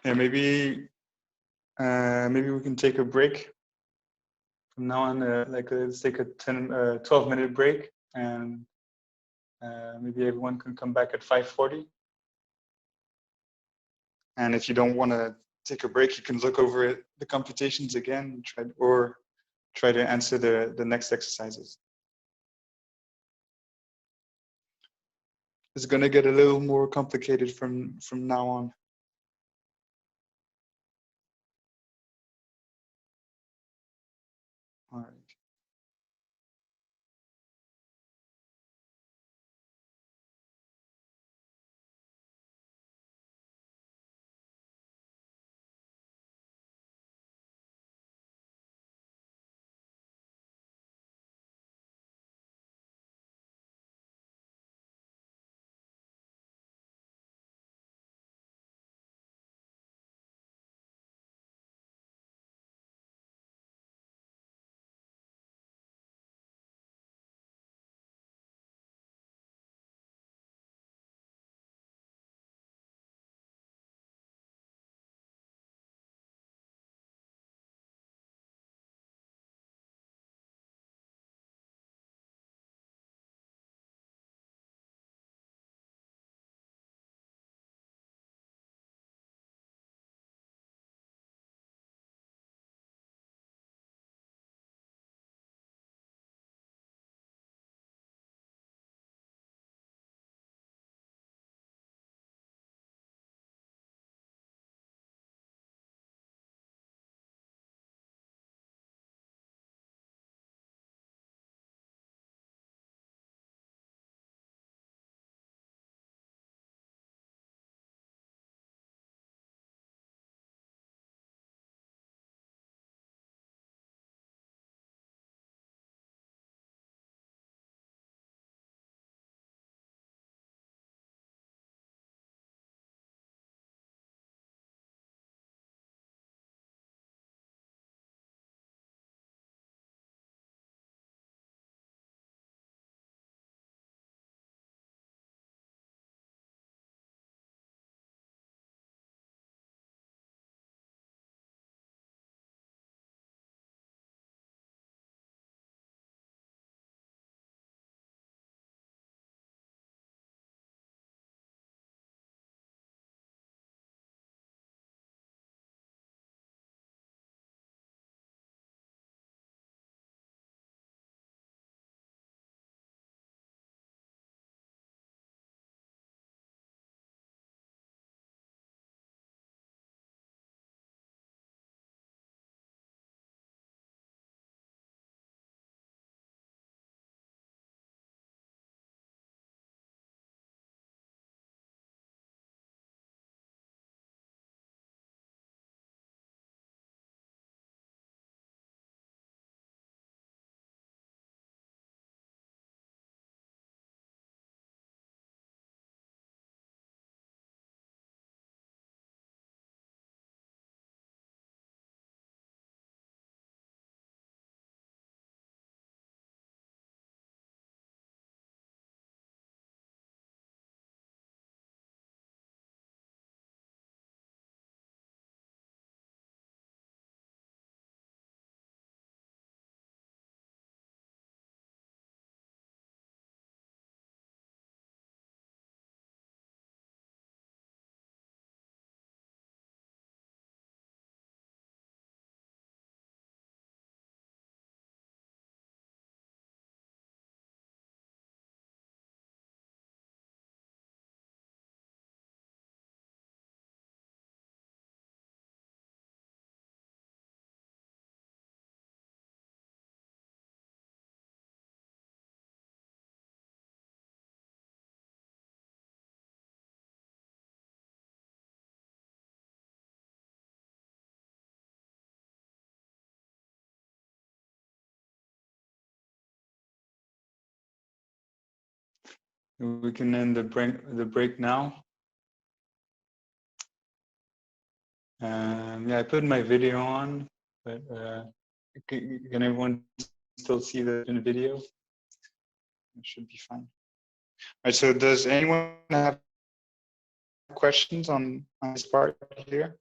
Yeah, maybe we can take a break from now on. Like let's take a 12-minute break, and maybe everyone can come back at 5:40. And if you don't want to take a break, you can look over the computations again, try to answer the next exercises. It's going to get a little more complicated from now on. All right. We can end the break now. Yeah, I put my video on, but can everyone still see the video? It should be fine. All right, so does anyone have questions on this part here?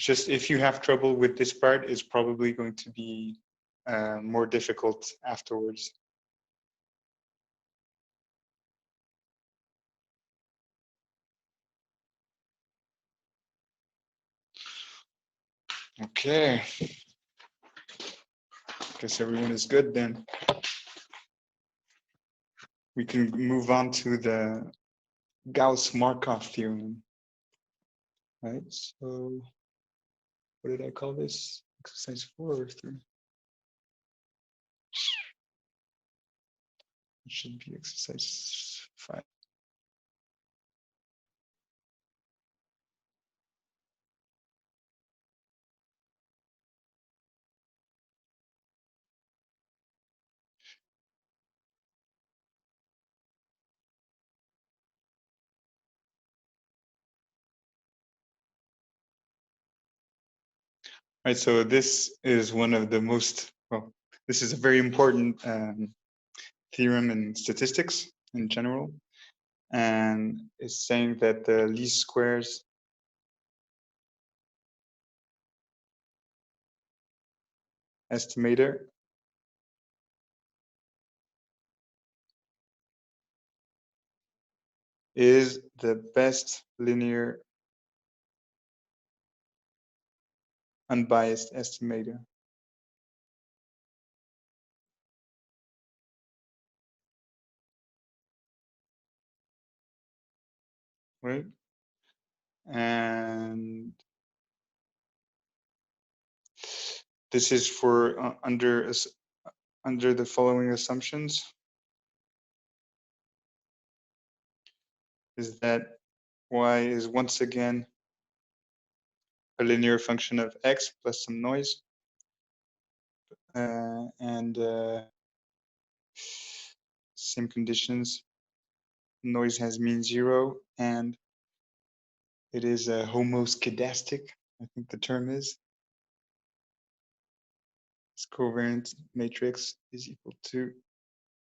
just if you have trouble with this part, it's probably going to be more difficult afterwards. Okay. Guess everyone is good then. We can move on to the Gauss-Markov theorem. Right, so what did I call this? Exercise 4 or 3? It should be exercise 5. Right, so this is one of the most, well, this is a very important theorem in statistics in general. And it's saying that the least squares estimator is the best linear unbiased estimator. Right? And this is for under the following assumptions. Is that y is once again a linear function of x plus some noise, and same conditions. Noise has mean 0, and it is a homoscedastic, I think the term is. Its covariance matrix is equal to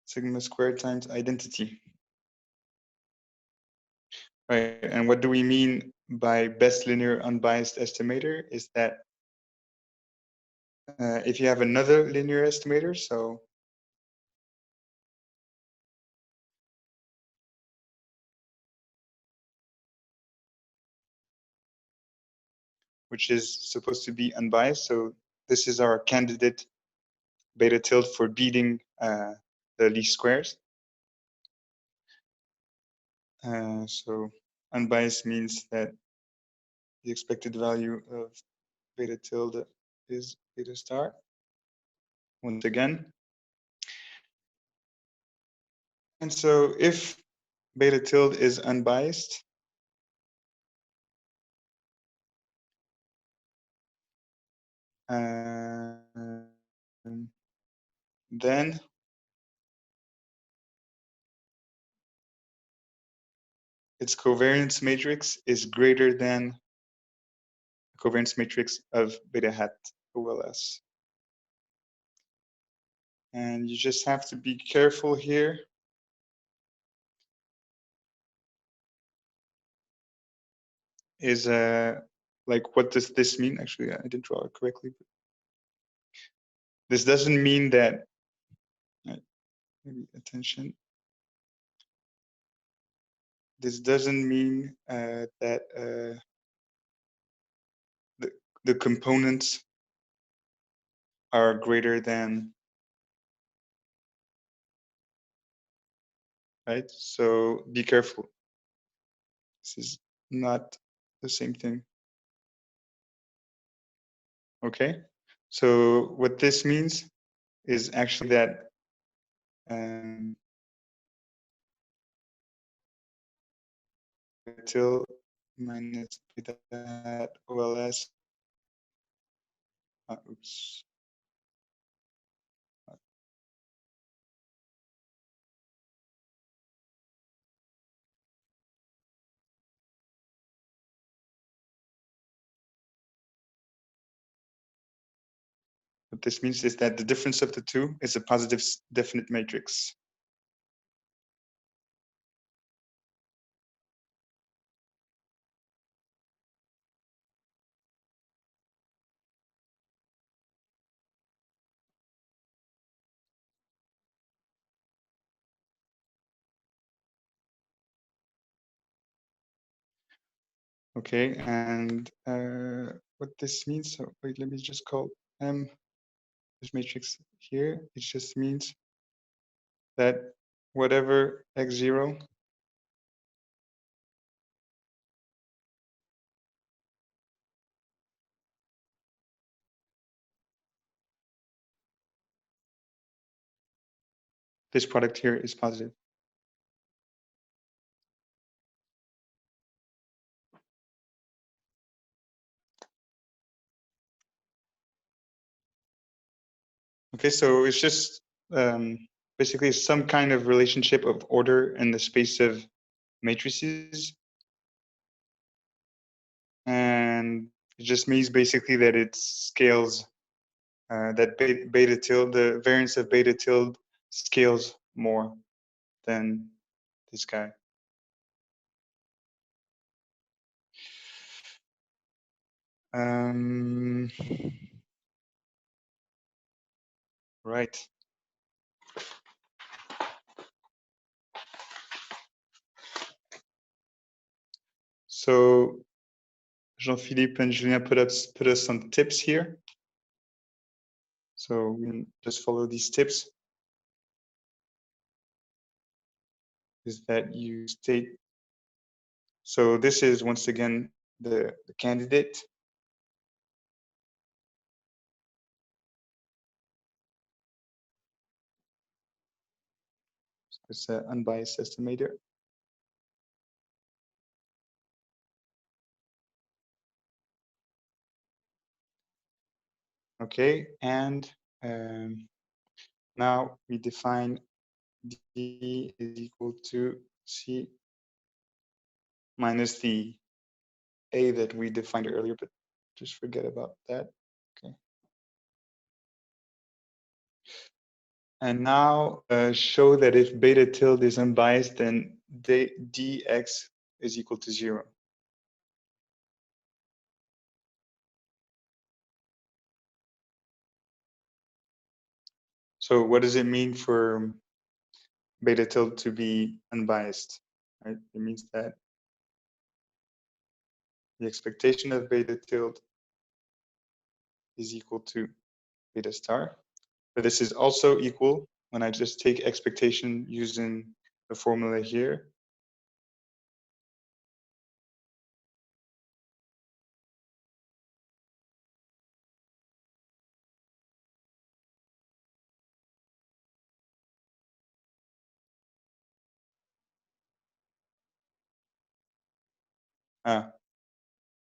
sigma squared times identity. Right, and what do we mean by best linear unbiased estimator? Is that if you have another linear estimator, so which is supposed to be unbiased, so this is our candidate beta tilde for beating the least squares. So unbiased means that the expected value of beta tilde is beta star. Once again. And so if beta tilde is unbiased, then its covariance matrix is greater than the covariance matrix of beta hat OLS. And you just have to be careful here. Is like, what does this mean? Actually, I didn't draw it correctly. But this doesn't mean that, maybe attention. This doesn't mean that the components are greater than, right? So be careful. This is not the same thing. Okay, so what this means is actually that till minus beta hat OLS. Oops. What this means is that the difference of the two is a positive definite matrix. Okay, and what this means, so wait, let me just call M this matrix here. It just means that whatever x0 this product here is positive. Okay, so it's just basically some kind of relationship of order in the space of matrices. And it just means basically that it scales, that beta tilde, the variance of beta tilde scales more than this guy. Right. So Jean-Philippe and Julien put us some tips here. So we can just follow these tips. Is that you state, so this is once again the candidate. So it's an unbiased estimator. Okay, and now we define D is equal to C minus the A that we defined earlier, but just forget about that. Okay. And now show that if beta tilde is unbiased, then dx is equal to 0. So what does it mean for beta tilde to be unbiased? Right? It means that the expectation of beta tilde is equal to beta star. But this is also equal when I just take expectation using the formula here.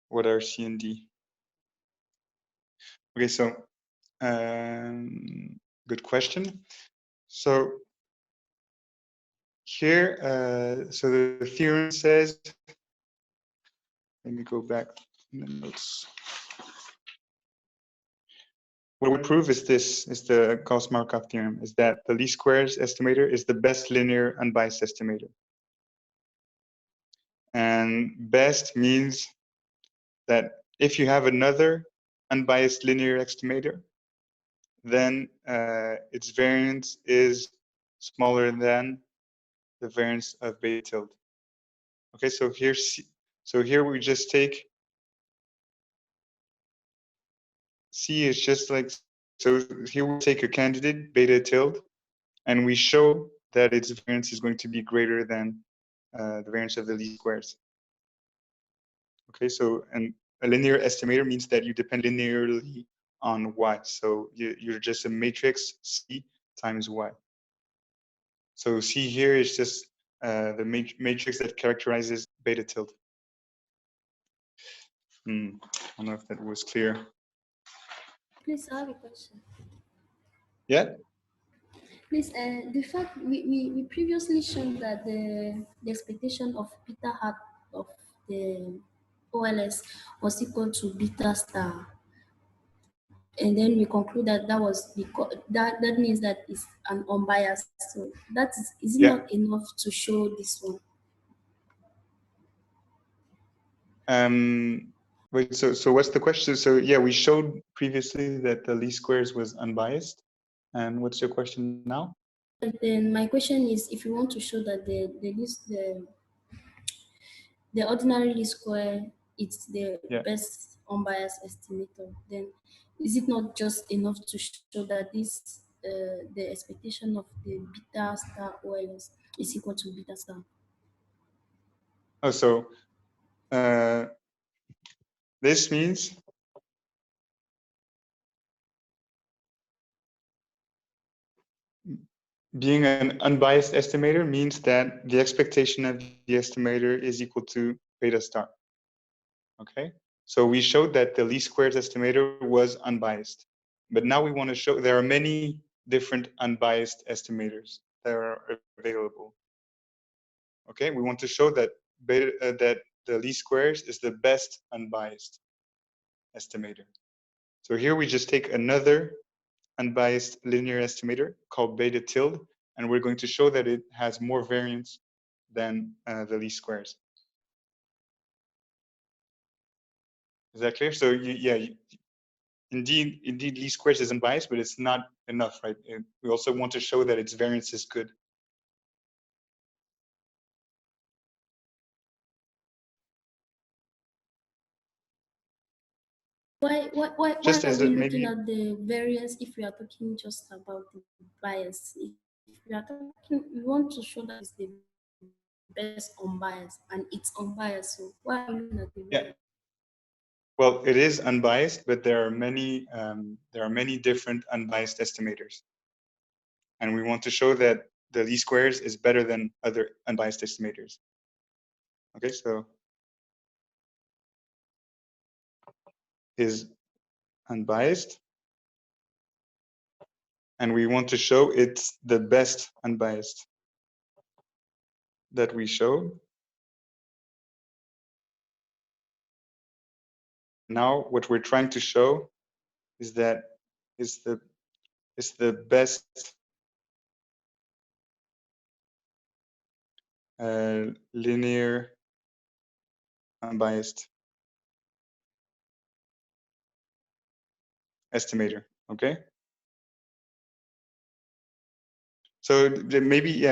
What are C and D? Okay, so good question. So here, so the theorem says, let me go back in the notes. What we prove is this, is the Gauss-Markov theorem, is that the least squares estimator is the best linear unbiased estimator. And best means that if you have another unbiased linear estimator, then its variance is smaller than the variance of beta tilde. Okay, so here we just take C is just like, so here we take a candidate beta tilde and we show that its variance is going to be greater than the variance of the least squares. Okay, so and a linear estimator means that you depend linearly on y. So you're just a matrix C times y. So C here is just the matrix that characterizes beta tilde. I don't know if that was clear. Please, I have a question. Yeah. Please, the fact we previously shown that the expectation of beta hat of the OLS was equal to beta star, and then we conclude that that was because that means that it's an unbiased. So that is it Yeah. not enough to show this one? Wait, so what's the question? So yeah, we showed previously that the least squares was unbiased. And what's your question now? And then my question is, if you want to show that the ordinary least square it's the Yeah. best unbiased estimator, then is it not just enough to show that this the expectation of the beta star OLS is equal to beta star? Oh, so this means being an unbiased estimator means that the expectation of the estimator is equal to beta star. Okay, so we showed that the least squares estimator was unbiased, but now we want to show there are many different unbiased estimators that are available. Okay, we want to show that that the least squares is the best unbiased estimator. So here we just take another unbiased linear estimator called beta tilde, and we're going to show that it has more variance than the least squares. Is that clear? So indeed, least squares is unbiased, but it's not enough, right? And we also want to show that its variance is good. Why Just are as we looking maybe, at the variance if we are talking just about the bias? If we are talking, we want to show that it's the best unbiased and it's unbiased. So why are we looking at the yeah. variance? Well, it is unbiased, but there are many different unbiased estimators, and we want to show that the least squares is better than other unbiased estimators. Okay, so is unbiased, and we want to show it's the best unbiased that we show. Now, what we're trying to show is that it's the best linear unbiased estimator. Okay, so maybe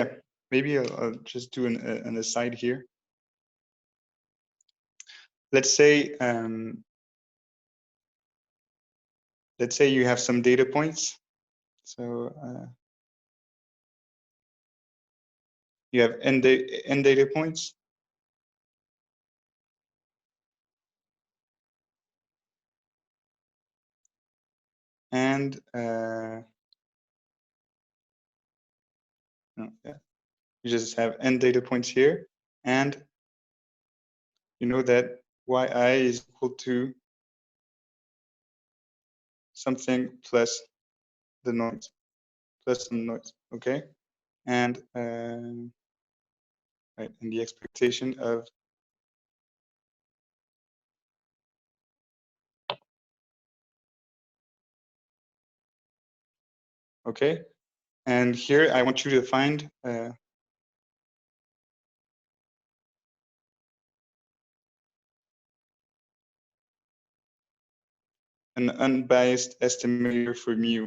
I'll just do an aside here. Let's say you have some data points. So you have n data points, and no, yeah, you just have n data points here, and you know that yi is equal to something plus the noise, plus some noise. Okay, and right, and the expectation of okay, and here I want you to find an unbiased estimator for mu.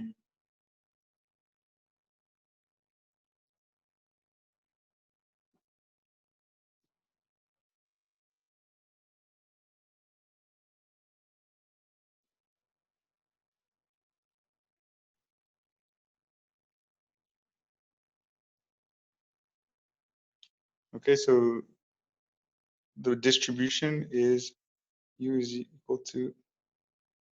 Okay, so the distribution is u is equal to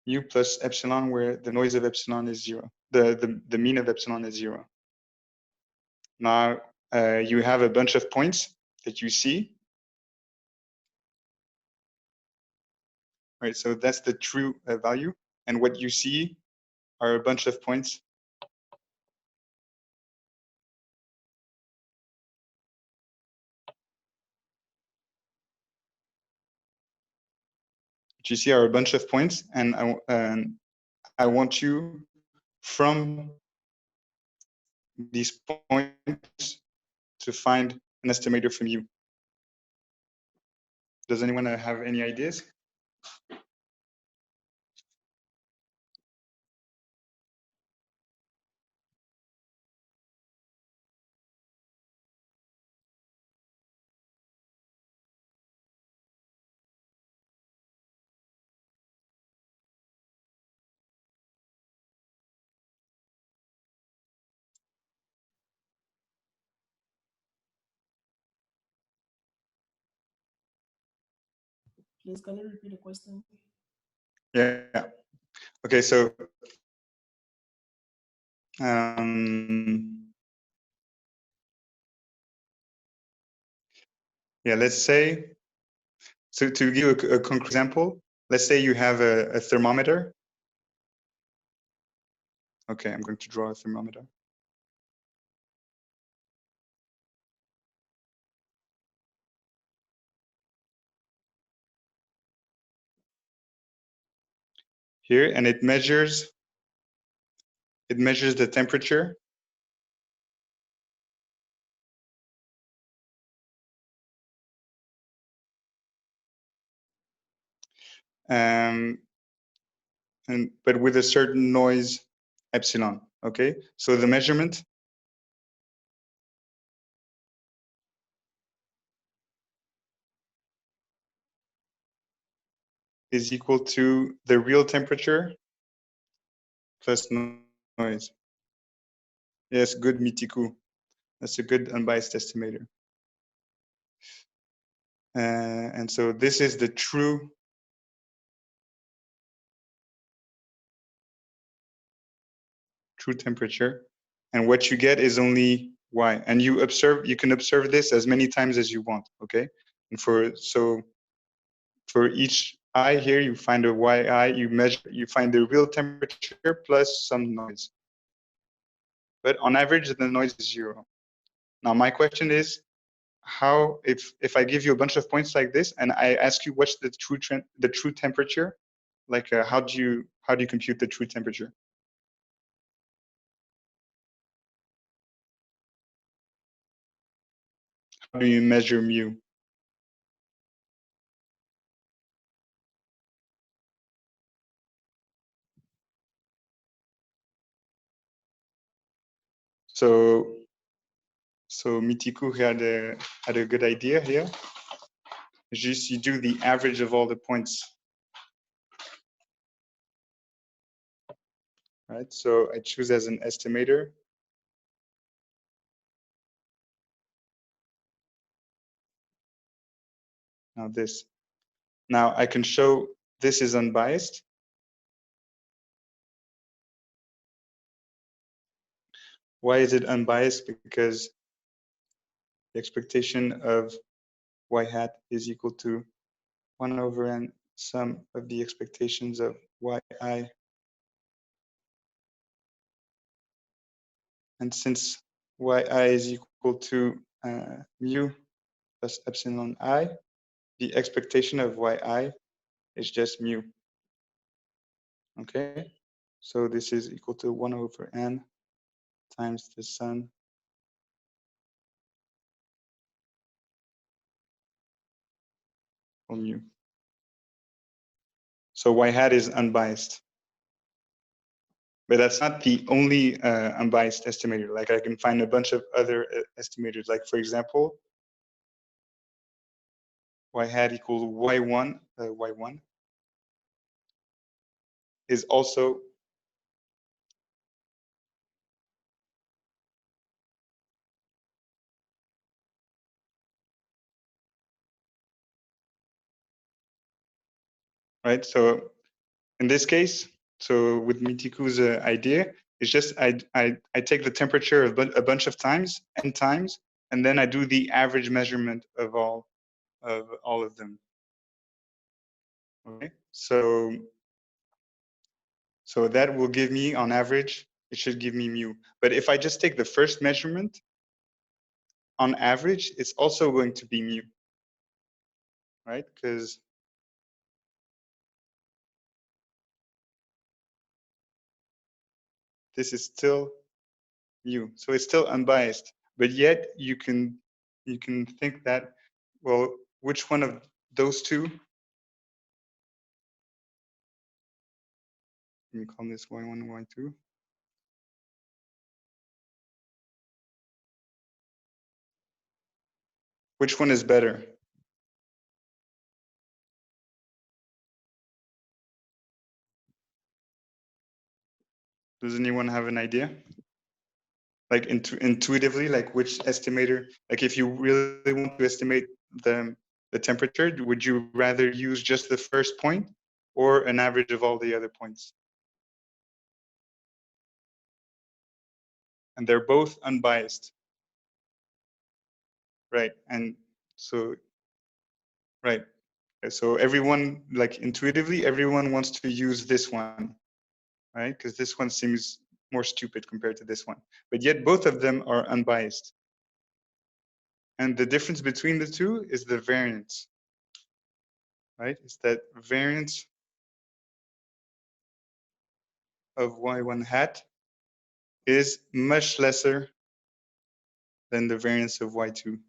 u plus epsilon, where the noise of epsilon is 0. The mean of epsilon is 0. Now you have a bunch of points that you see. Right, so that's the true value, and what you see are a bunch of points. What you see are a bunch of points, and I want you from these points to find an estimator from you. Does anyone have any ideas? Please, can you repeat the question? Yeah. Okay, so yeah, let's say, so to give a concrete example, let's say you have a thermometer. Okay, I'm going to draw a thermometer. Here, and it measures the temperature. But with a certain noise epsilon. Okay, so the measurement is equal to the real temperature plus noise. Yes, good Mitiku. That's a good unbiased estimator. And so this is the true temperature. And what you get is only Y. And you can observe this as many times as you want, okay? And for each I here, you find a YI, you find the real temperature plus some noise. But on average, the noise is 0. Now, my question is, how, if I give you a bunch of points like this and I ask you what's the true temperature, like how do you compute the true temperature? How do you measure mu? So Mitiku had a good idea here. Just you do the average of all the points. Right, so I choose as an estimator. Now this. Now I can show this is unbiased. Why is it unbiased? Because the expectation of y hat is equal to 1 over n sum of the expectations of yi. And since yi is equal to mu plus epsilon I, the expectation of yi is just mu. Okay, so this is equal to 1 over n times the sum of mu. So y hat is unbiased. But that's not the only unbiased estimator. Like I can find a bunch of other estimators. Like for example, y hat equals y1, y1 is also right. So in this case, so with Mitiku's idea, it's just I take the temperature a bunch of times, n times, and then I do the average measurement of all of them. Okay, so that will give me on average, it should give me mu. But if I just take the first measurement, on average, it's also going to be mu, right? Because this is still mu, so it's still unbiased. But yet you can think that, well, which one of those two? Let me call this y1 and y2. Which one is better? Does anyone have an idea? Like intuitively, like which estimator, like if you really want to estimate the the temperature, would you rather use just the first point or an average of all the other points? And they're both unbiased. Right. And so, right. So everyone, like intuitively, everyone wants to use this one, right? Because this one seems more stupid compared to this one. But yet both of them are unbiased. And the difference between the two is the variance, right? It's that variance of y1 hat is much lesser than the variance of y2.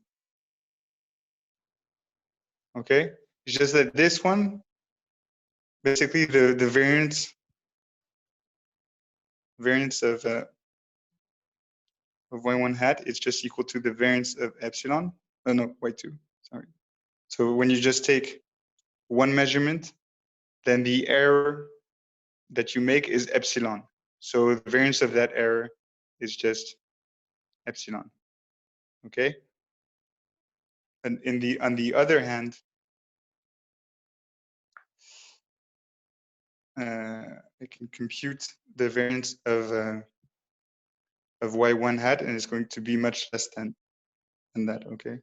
Okay? It's just that this one, basically the variance of y1 hat is just equal to the variance of epsilon. Oh no, y2, sorry. So when you just take one measurement, then the error that you make is epsilon. So the variance of that error is just epsilon. Okay? And on the other hand, I can compute the variance of y1 hat, and it's going to be much less than that. Okay?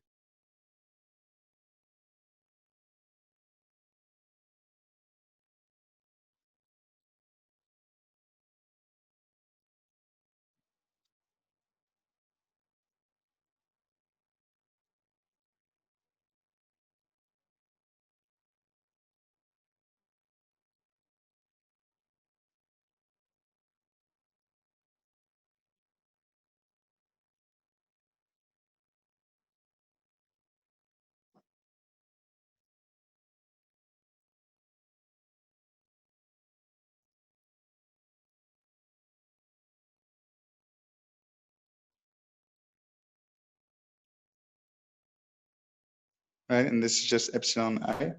Right? And this is just epsilon I.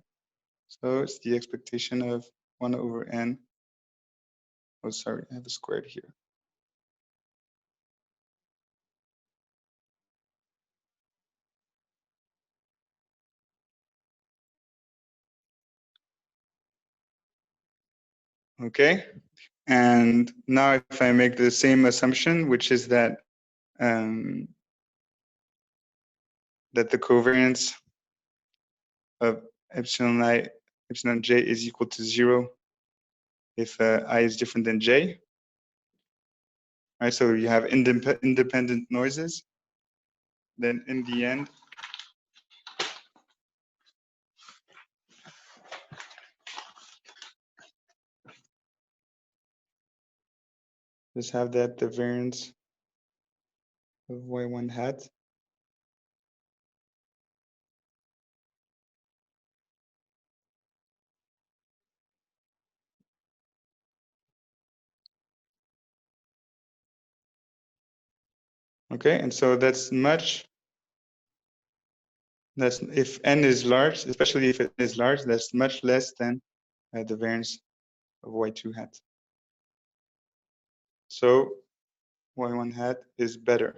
So it's the expectation of 1 over n. Oh, sorry, I have a squared here. Okay, and now if I make the same assumption, which is that that the covariance of epsilon j is equal to 0 if I is different than j. Right, so you have independent noises. Then in the end, just have that the variance of y1 hat okay, and so that's if n is large, especially if it is large, that's much less than the variance of y2 hat. So y1 hat is better.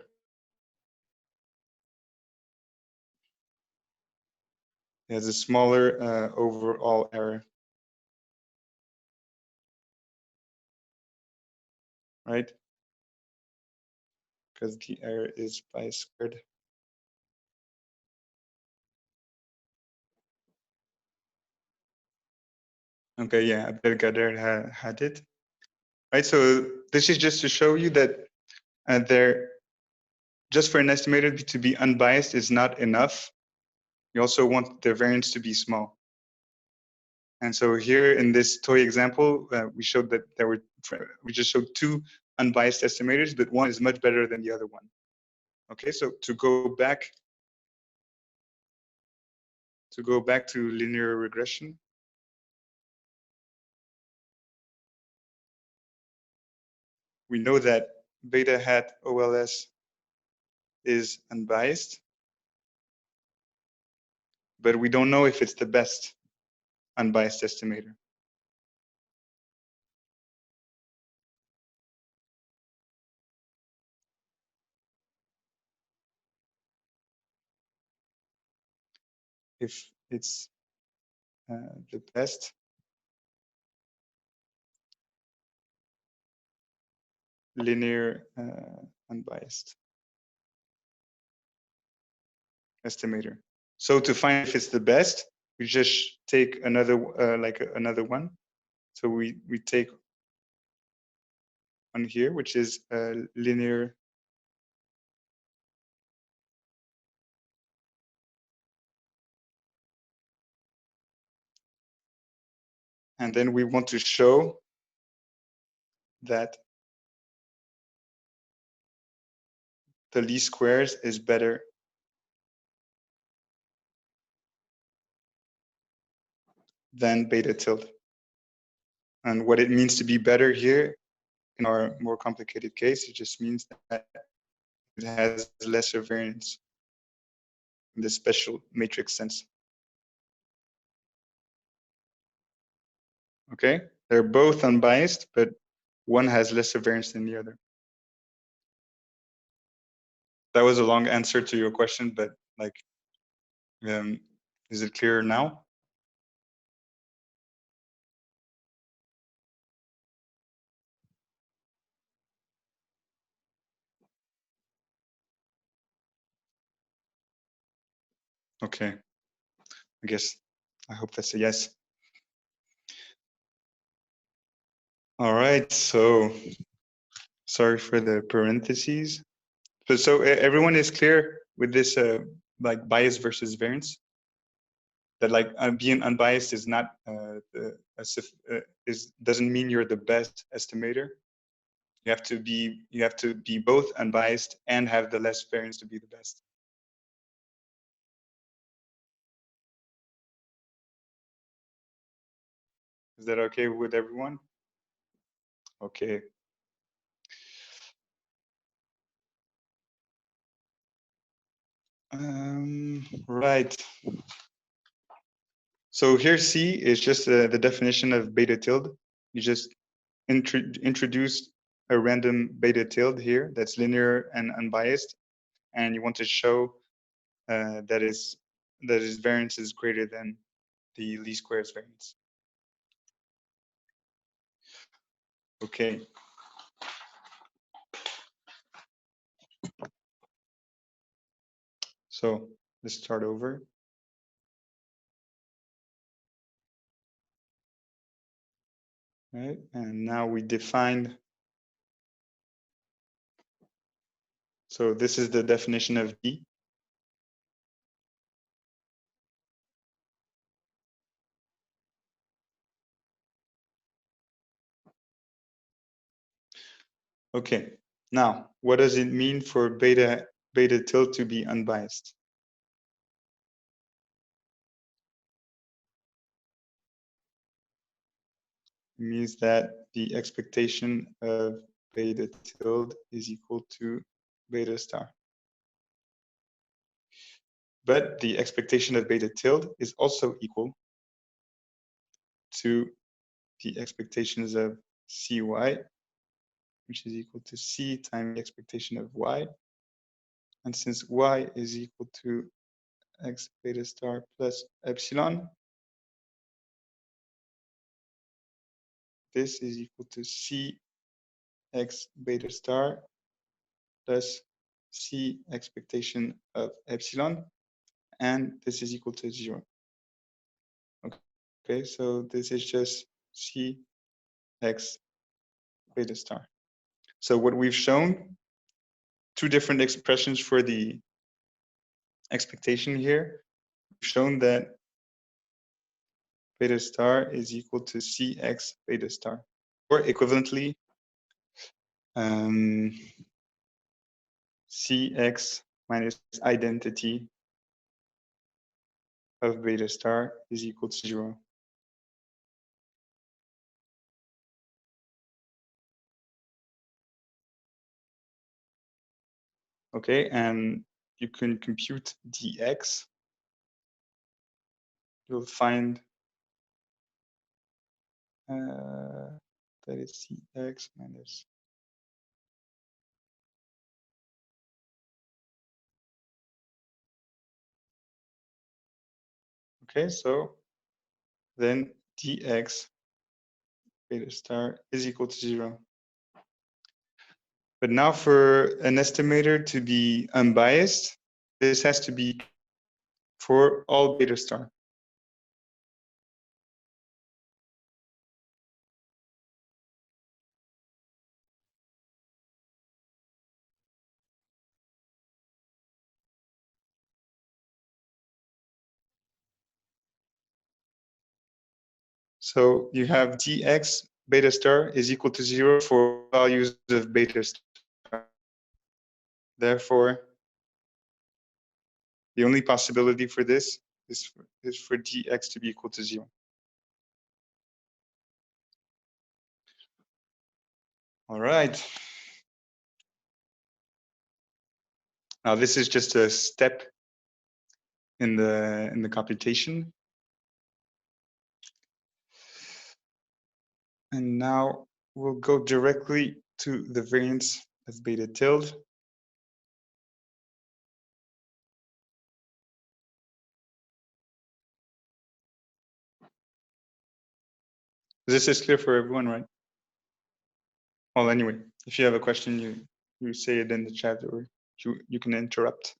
It has a smaller overall error, right? Because the error is pi squared. Okay, yeah, Abdelkader had it. Right, so this is just to show you that just for an estimator to be unbiased is not enough. You also want the variance to be small. And so here in this toy example, we showed that we just showed two unbiased estimators, but one is much better than the other one. Okay, so to go back to linear regression, we know that beta hat OLS is unbiased, but we don't know if it's the best unbiased estimator. it's the best linear unbiased estimator. So to find if it's the best, we just take another another one. So we take one here, which is linear and then we want to show that the least squares is better than beta tilde. And what it means to be better here in our more complicated case, it just means that it has lesser variance in the special matrix sense. Okay, they're both unbiased, but one has lesser variance than the other. That was a long answer to your question, but like, is it clear now? Okay, I hope that's a yes. All right, so sorry for the parentheses. So everyone is clear with this like bias versus variance? That like being unbiased is not doesn't mean you're the best estimator. You have to be both unbiased and have the less variance to be the best. Is that okay with everyone? Okay. Right. So here C is just the definition of beta tilde. You just introduce a random beta tilde here that's linear and unbiased, and you want to show that its variance is greater than the least squares variance. Okay. So let's start over. Right, and now we defined. So this is the definition of D. Okay, now what does it mean for beta tilde to be unbiased? It means that the expectation of beta tilde is equal to beta star. But the expectation of beta tilde is also equal to the expectations of Cy, which is equal to C times the expectation of Y. And since Y is equal to X beta star plus epsilon, this is equal to C X beta star plus C expectation of epsilon, and this is equal to 0. Okay, so this is just C X beta star. So what we've shown, two different expressions for the expectation here. We've shown that beta star is equal to Cx beta star, or equivalently, Cx minus identity of beta star is equal to 0. Okay, and you can compute dx. You'll find that is Cx minus. Okay, so then dx beta star is equal to 0. But now for an estimator to be unbiased, this has to be for all beta star. So you have dx beta star is equal to 0 for values of beta star. Therefore, the only possibility for this is for dx to be equal to 0. All right. Now this is just a step in the computation. And now we'll go directly to the variance of beta tilde. This is clear for everyone, right? Well, anyway, if you have a question, you say it in the chat, or you can interrupt.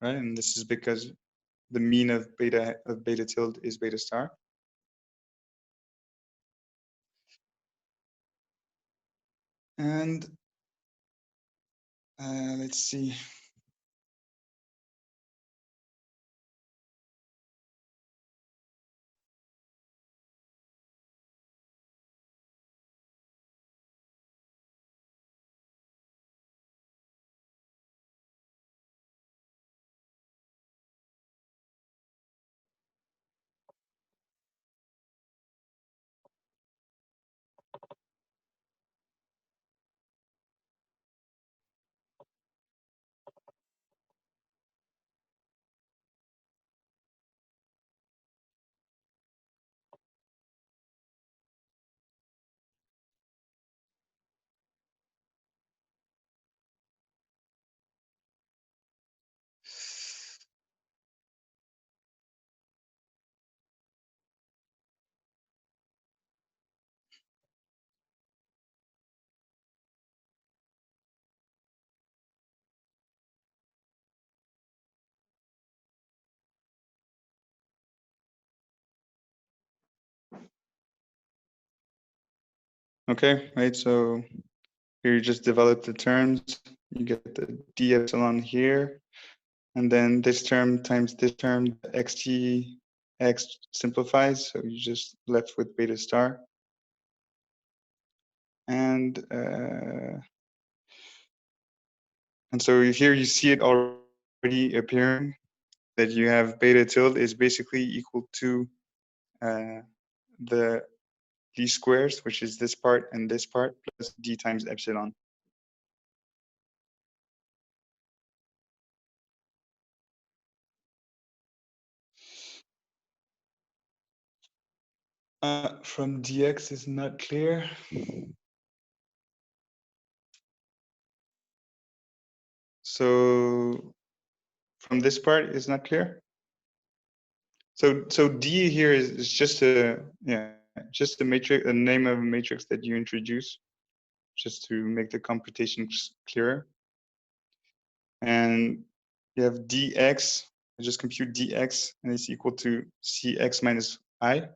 Right, and this is because the mean of beta tilde is beta star. And let's see. Okay, right, so here you just develop the terms. You get the d epsilon here, and then this term times this term, the x simplifies, so you just left with beta star. And so here you see it already appearing that you have beta tilde is basically equal to the least squares, which is this part and this part, plus d times epsilon. From dx is not clear. So from this part is not clear. So D here is just just a matrix, a name of a matrix that you introduce, just to make the computation clearer. And you have dx. I just compute dx, and it's equal to cx minus I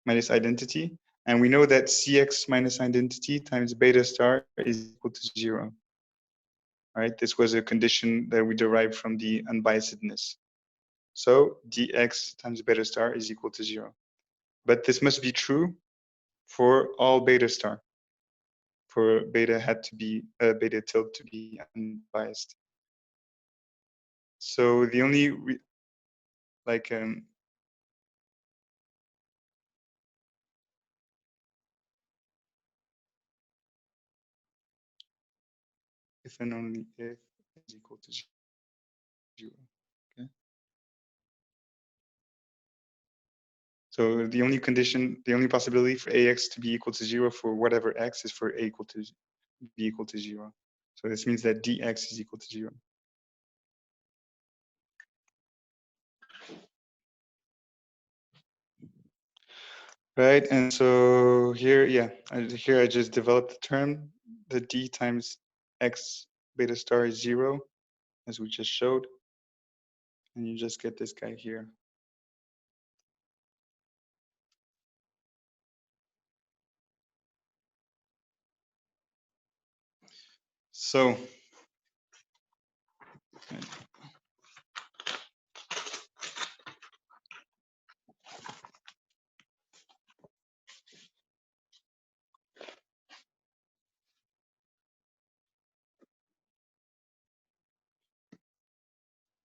minus identity. And we know that cx minus identity times beta star is equal to 0. All right, this was a condition that we derived from the unbiasedness. So dx times beta star is equal to 0. But this must be true for all beta star, for beta tilde to be unbiased. So the only if and only if is equal to 0. Okay. So the only condition, the only possibility for ax to be equal to 0 for whatever x is for a equal to be equal to 0. So this means that dx is equal to 0. Right, and so here, yeah, here I just developed the term, the d times x beta star is 0, as we just showed, and you just get this guy here. So,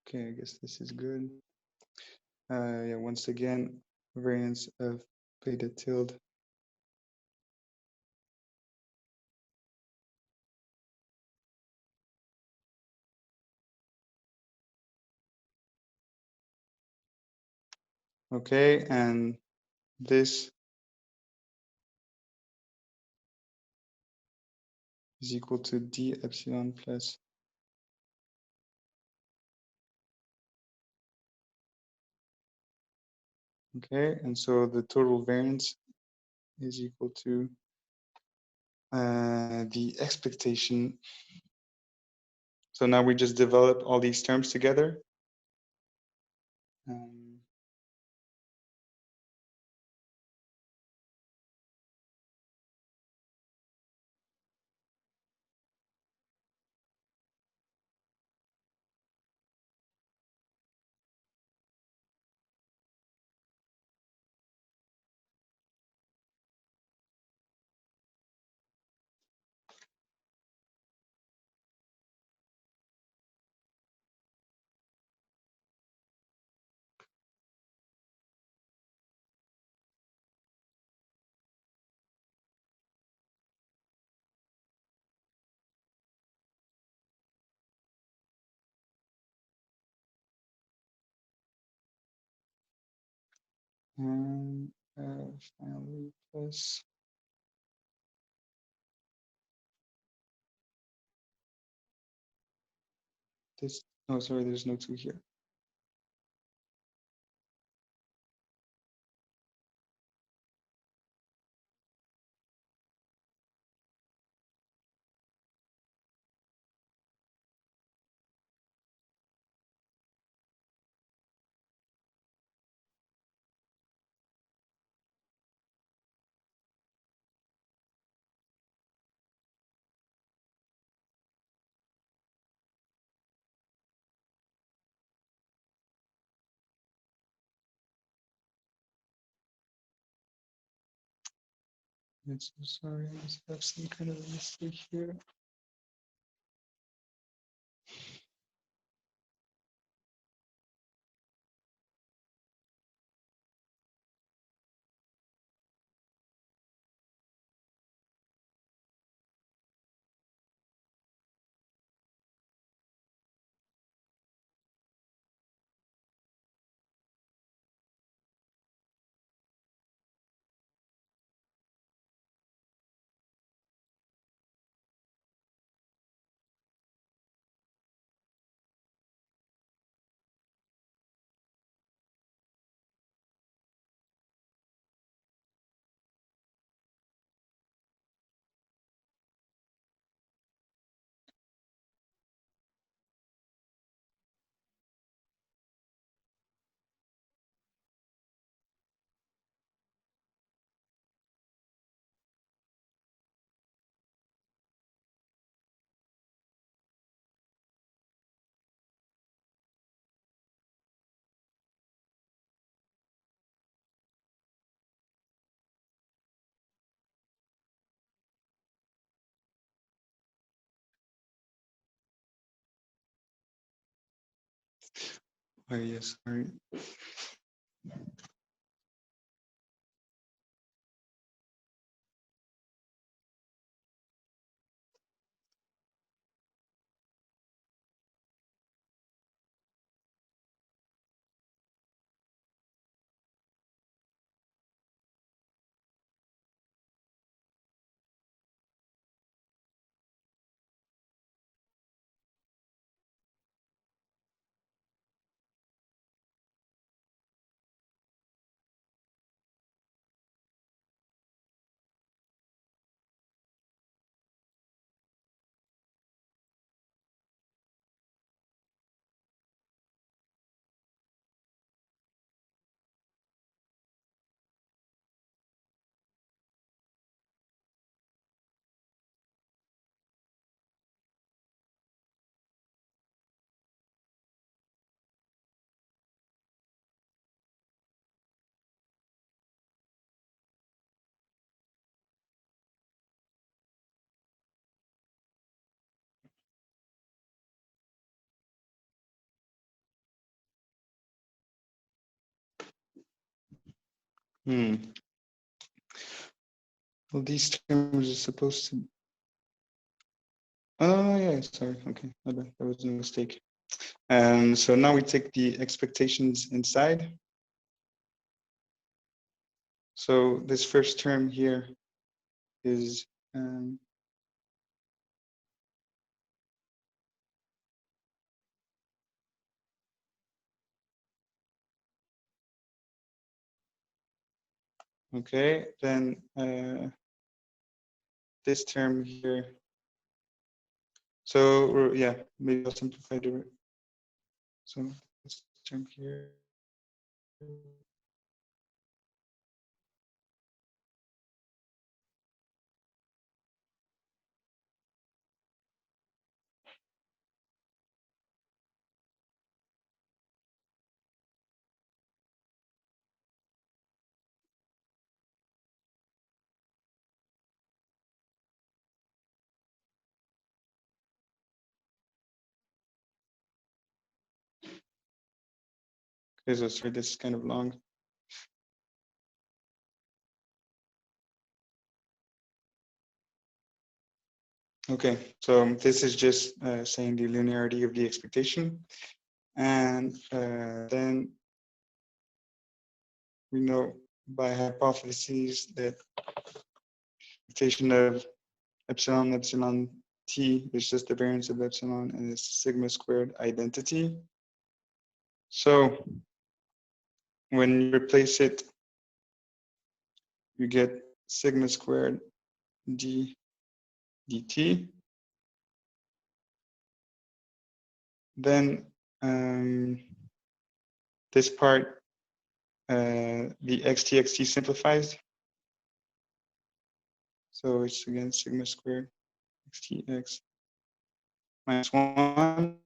okay, I guess this is good. Yeah, once again, variance of beta tilde. Okay, and this is equal to d epsilon plus okay, and so the total variance is equal to the expectation. So now we just develop all these terms together. And finally plus this, oh, sorry, there's no 2 here. It's so sorry, I just have some kind of mistake here. Oh, yes, sorry. Well, these terms are supposed to. Oh, yeah, sorry. Okay, my bad. That was a mistake. So now we take the expectations inside. So this first term here is okay, then this term here. So yeah, maybe I'll simplify it. So this term here. Okay, so sorry, this is kind of long. Okay, so this is just saying the linearity of the expectation. And then we know by hypotheses that expectation of epsilon t is just the variance of epsilon and its sigma squared identity. So when you replace it, you get sigma squared d dt. Then this part, the xt simplifies. So it's again sigma squared xtx minus 1.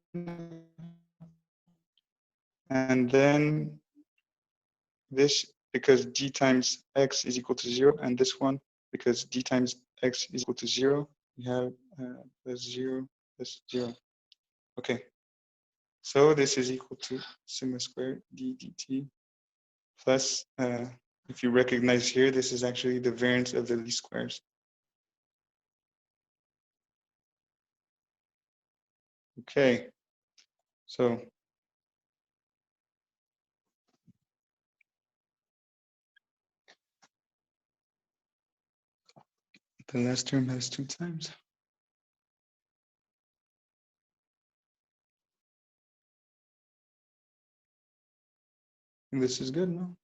And then this, because d times x is equal to 0, and this one, because d times x is equal to 0, we have plus 0 plus 0. Okay, so this is equal to sigma squared d dt plus, if you recognize here, this is actually the variance of the least squares. Okay, so the last term has 2 times. And this is good, no?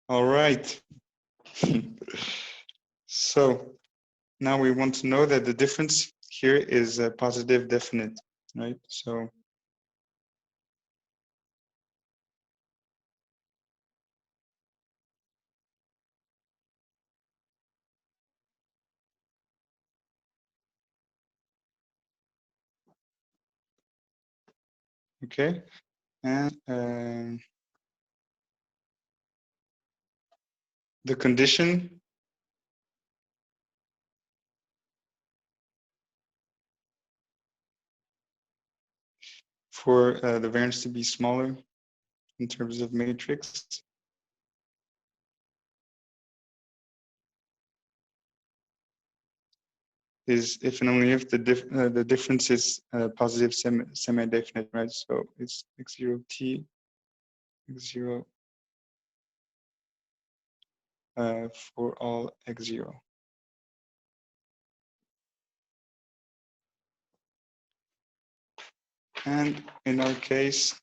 All right. So now we want to know that the difference here is a positive definite, right? So okay, and the condition for the variance to be smaller in terms of matrix is if and only if the difference is positive semi-definite, right? So it's x0t, x0 for all x0. And in our case,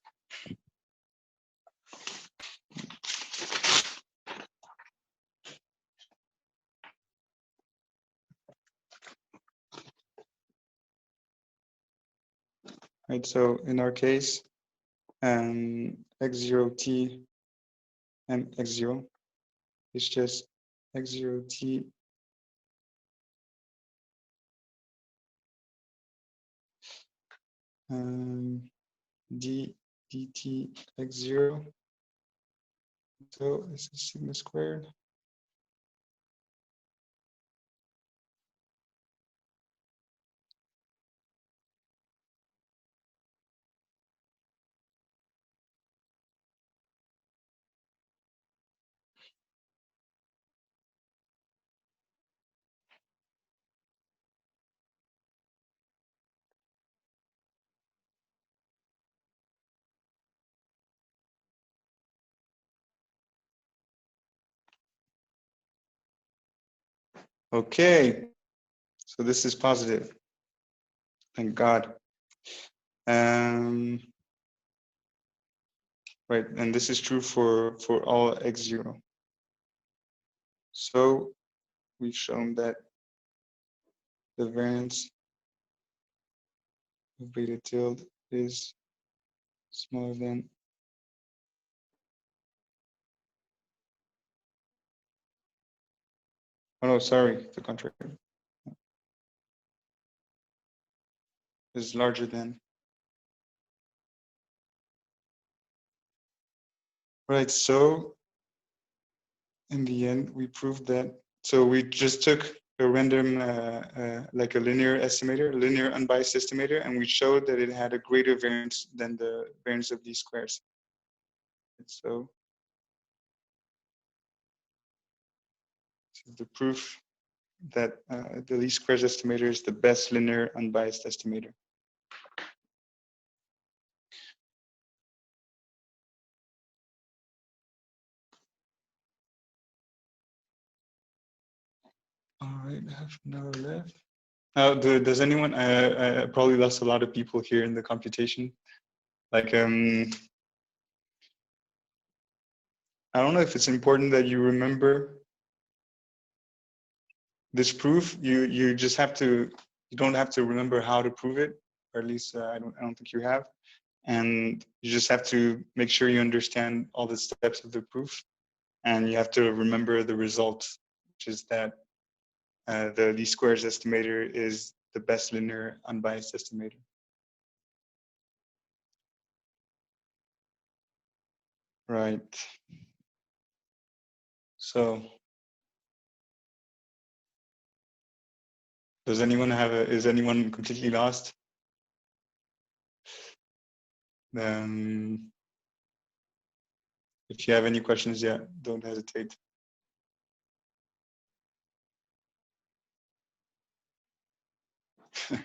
right, so in our case, x0t and x0 is just x0t d dt x0. So this is sigma squared. Okay, so this is positive. Thank God. Right, and this is true for all x0. So we've shown that the variance of beta tilde is smaller than oh no, sorry, the contrary is larger than. Right, so in the end, we proved that. So we just took a random, like a linear estimator, a linear unbiased estimator, and we showed that it had a greater variance than the variance of these squares. So this is the proof that the least squares estimator is the best linear unbiased estimator. All right, I have an hour left. Does anyone? I probably lost a lot of people here in the computation. Like, I don't know if it's important that you remember this proof. You just have to. You don't have to remember how to prove it, or at least I don't think you have. And you just have to make sure you understand all the steps of the proof, and you have to remember the result, which is that the least squares estimator is the best linear unbiased estimator. Right. So does anyone have is anyone completely lost? If you have any questions, yeah, don't hesitate. It's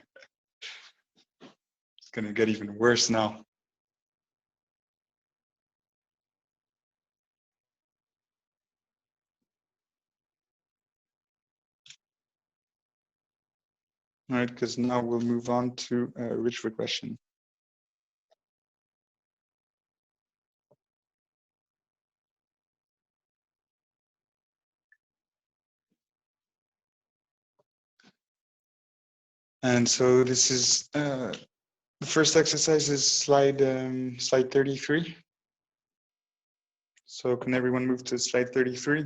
gonna get even worse now. All right, because now we'll move on to rich regression. And so this is the first exercise is slide 33. So can everyone move to slide 33?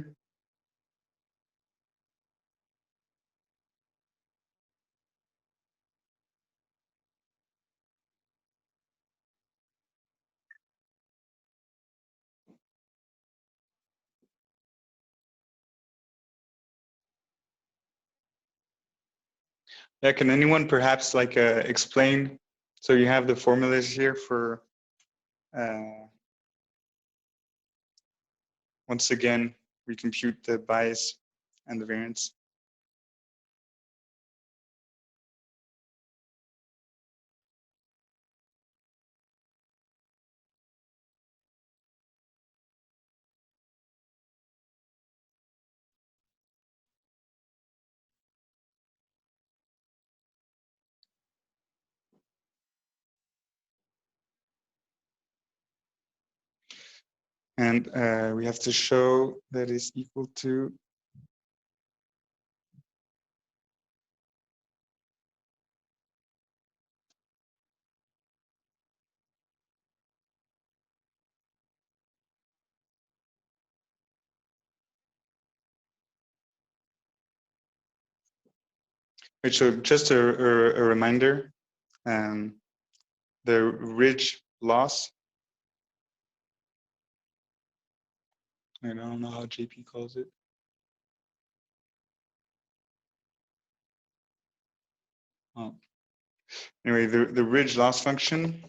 Yeah, can anyone perhaps like explain So you have the formulas here for, once again, we compute the bias and the variance. And we have to show that is equal to right, so just a reminder, the ridge loss, I don't know how JP calls it. Oh. Anyway, the ridge loss function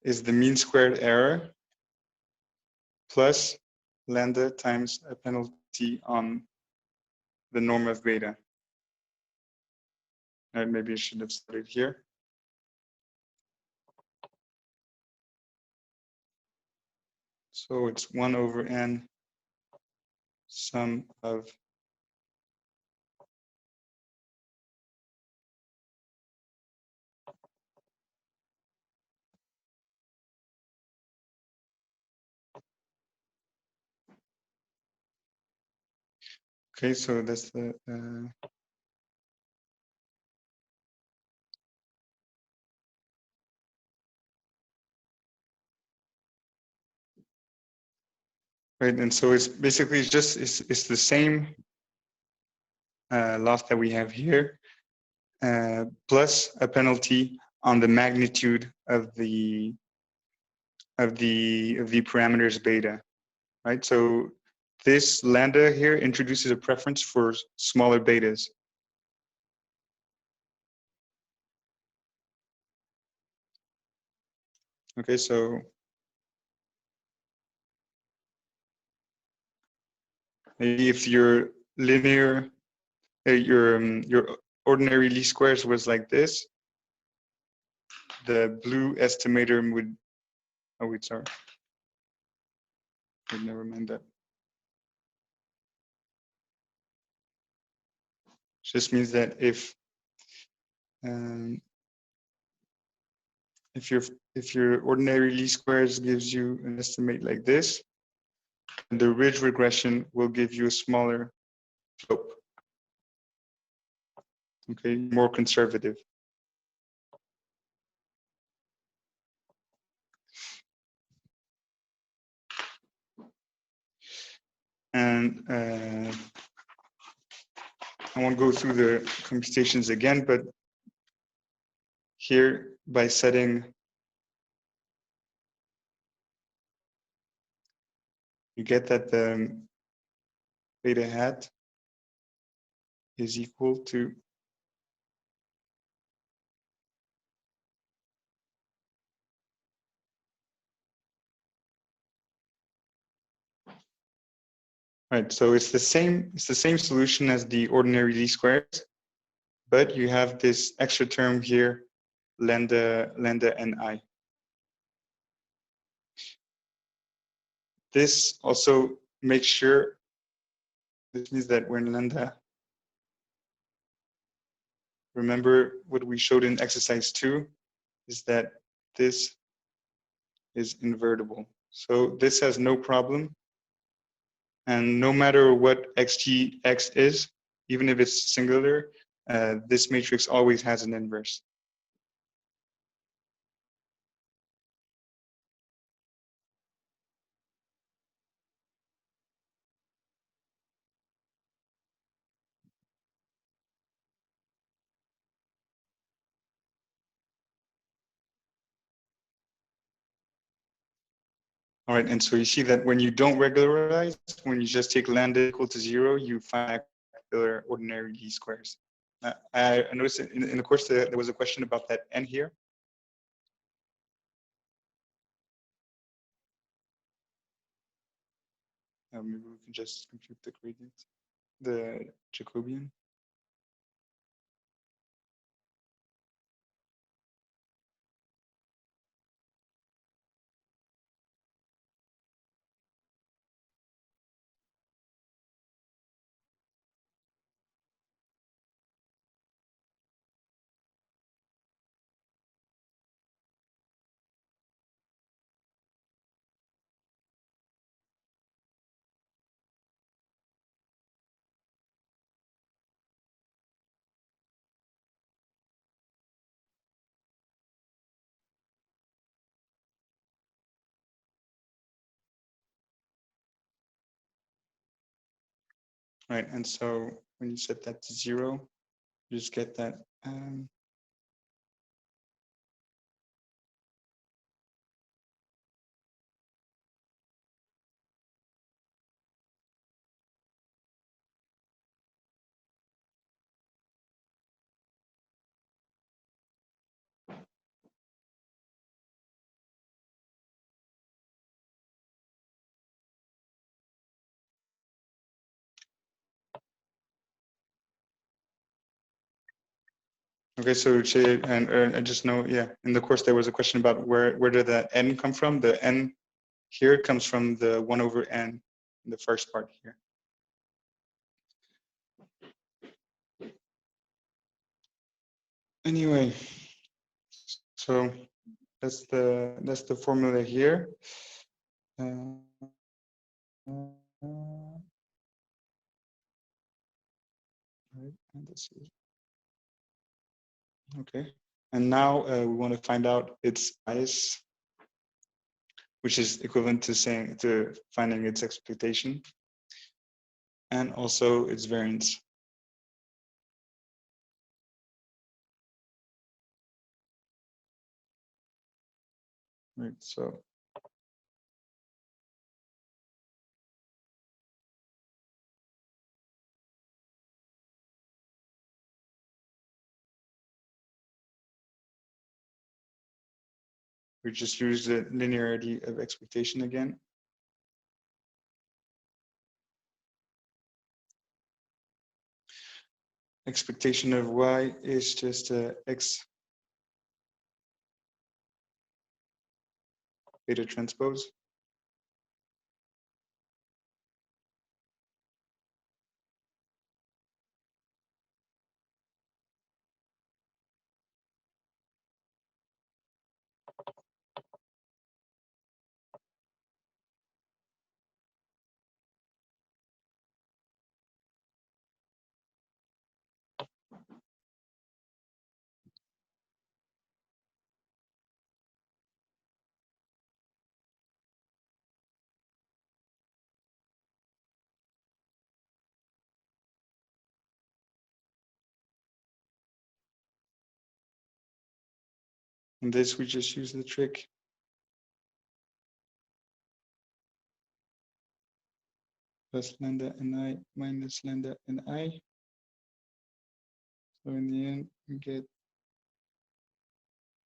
is the mean squared error plus lambda times a penalty on the norm of beta. Maybe I should have started here. So it's 1 over n sum of okay, so that's the right, and so it's basically just it's the same loss that we have here, plus a penalty on the magnitude of the parameters beta, right? So this lambda here introduces a preference for smaller betas. Okay, so maybe if your linear, your ordinary least squares was like this, the blue estimator would, oh wait, sorry. Never mind that. Just means that if your ordinary least squares gives you an estimate like this, the ridge regression will give you a smaller slope. Okay, more conservative. And I won't go through the computations again, but here by setting, you get that the beta hat is equal to right. So it's the same solution as the ordinary least squares, but you have this extra term here, lambda ni. This also makes sure, this means that when lambda, remember what we showed in exercise 2, is that this is invertible. So this has no problem. And no matter what xgx is, even if it's singular, this matrix always has an inverse. All right, and so you see that when you don't regularize, when you just take lambda equal to 0, you find ordinary least squares. I noticed in the course that there was a question about that n here. Maybe we can just compute the gradient, the Jacobian. Right, and so when you set that to 0, you just get that okay, so and I just know, yeah, in the course there was a question about where did the n come from? The n here comes from the 1 over n in the first part here. Anyway, so that's the formula here. Right, and this is okay. And now we want to find out its bias, which is equivalent to finding its expectation, and also its variance. Right, so we just use the linearity of expectation again. Expectation of y is just x beta transpose. In this, we just use the trick. Plus lambda ni minus lambda ni. So in the end, we get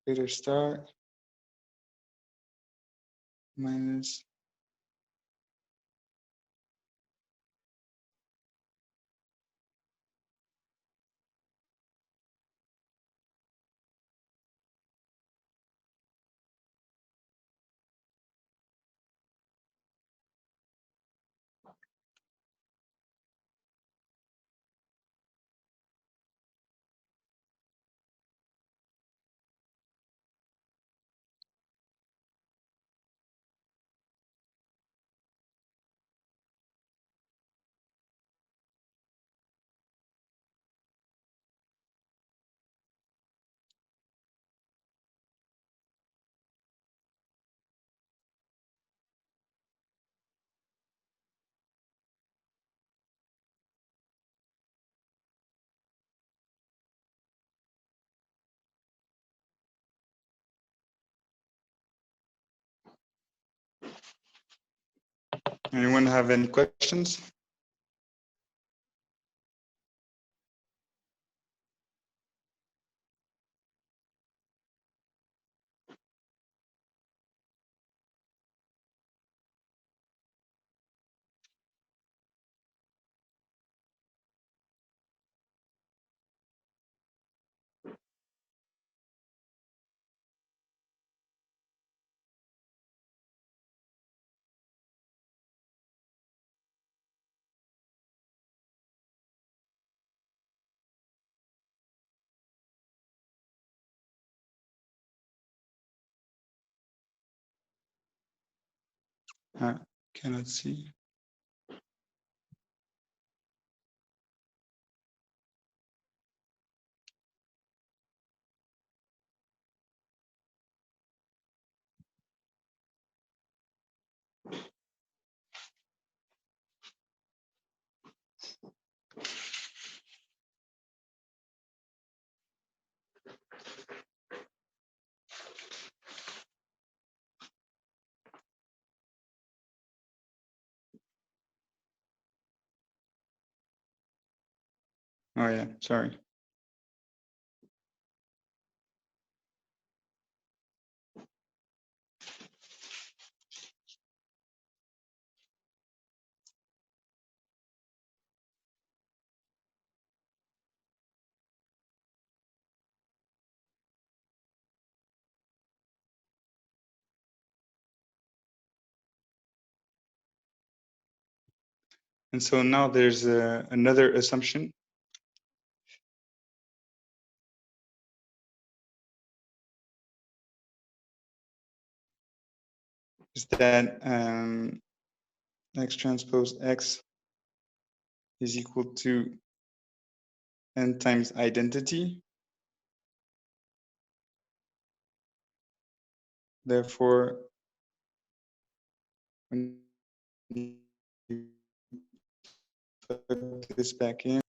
beta star minus anyone have any questions? Cannot see. Oh yeah, sorry. And so now there's another assumption. Is that X transpose X is equal to n times identity. Therefore, when you plug this back in,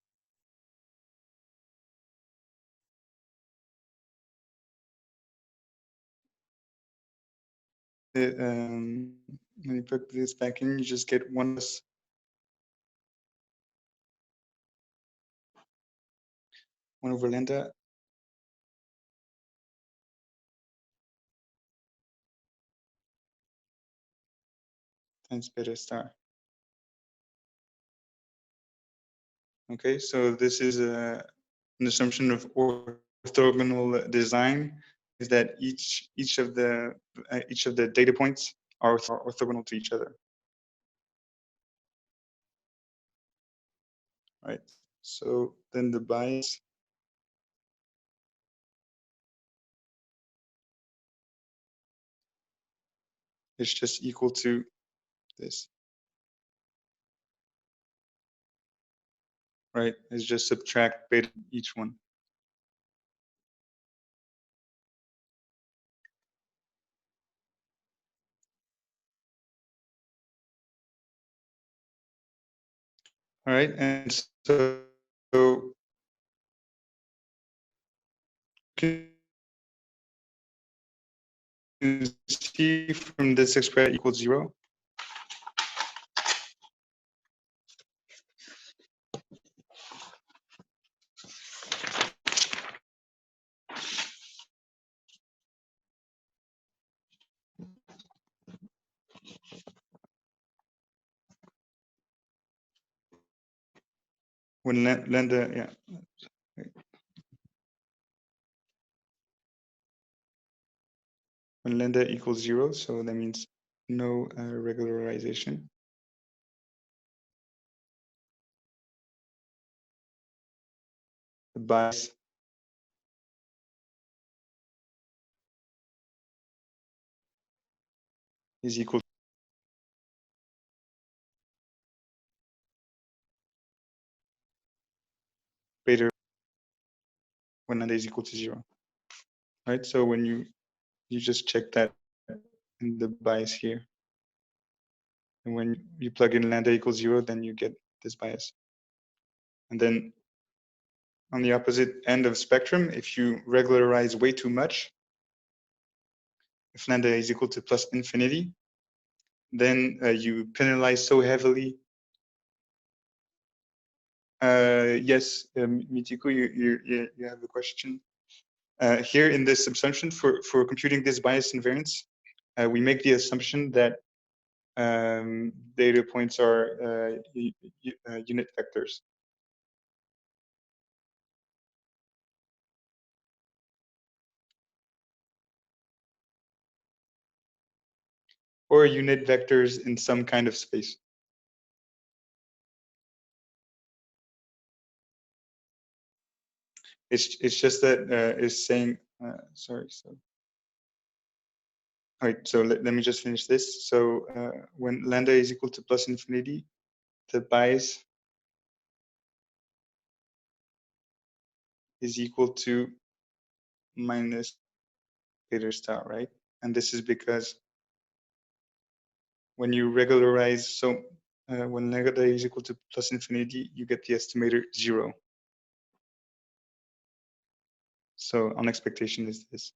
when you plug this back in, you just get 1 over lambda times beta star. Okay, so this is an assumption of orthogonal design, is that each of the data points are orthogonal to each other. Right. So then the bias is just equal to this. Right? It's just subtract beta each one. All right, and so you can see from this expression equals 0. When lambda, yeah. When lambda equals 0, so that means no regularization. The bias is equal to beta when lambda is equal to 0. Right, so when you just check that in the bias here, and when you plug in lambda equals 0, then you get this bias. And then on the opposite end of spectrum, if you regularize way too much, if lambda is equal to plus infinity, then you penalize so heavily. Yes, Mitiko, you have a question. Here in this assumption, for computing this bias invariance, we make the assumption that data points are unit vectors. Or unit vectors in some kind of space. It's just that it's saying sorry. So All right, so let me just finish this. So when lambda is equal to plus infinity, the bias is equal to minus beta star, right? And this is because when you regularize, so when lambda is equal to plus infinity, you get the estimator 0. So on expectation is this.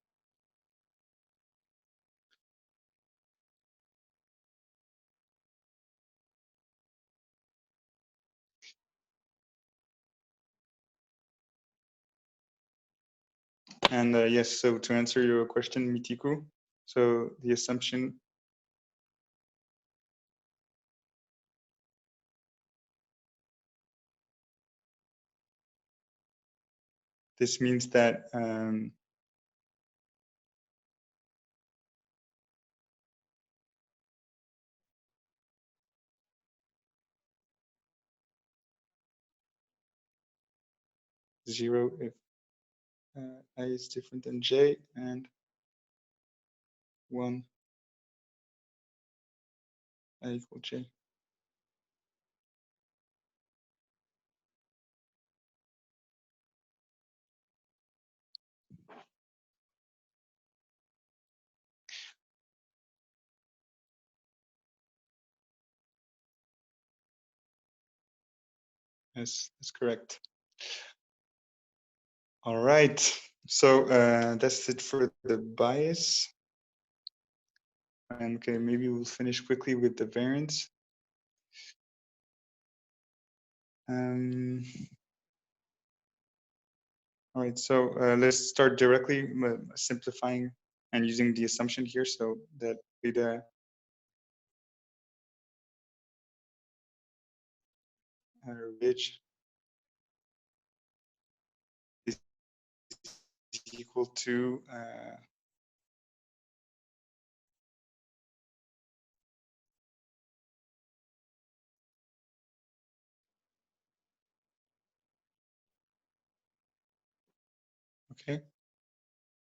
And yes, so to answer your question, Mitiku, so the assumption this means that 0 if I is different than j, and 1 I equal j. Yes, that's correct. All right, so that's it for the bias. And okay, maybe we'll finish quickly with the variance. All right, so let's start directly simplifying and using the assumption here, so that beta ridge is equal to okay.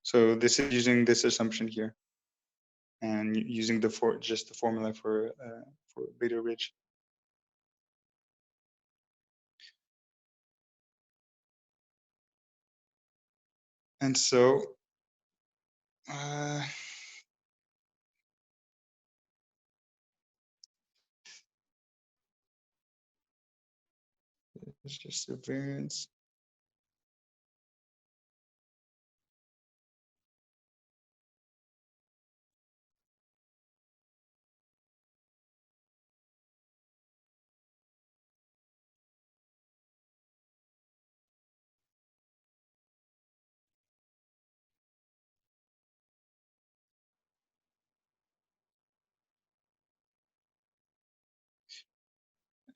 So this is using this assumption here, and using the just the formula for beta ridge. And so it's just a variance.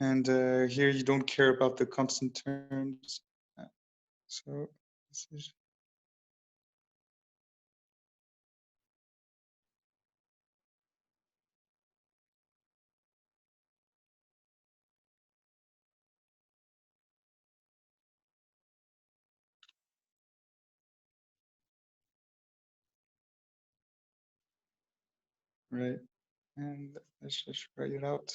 And here you don't care about the constant terms. So this is right. And let's just write it out.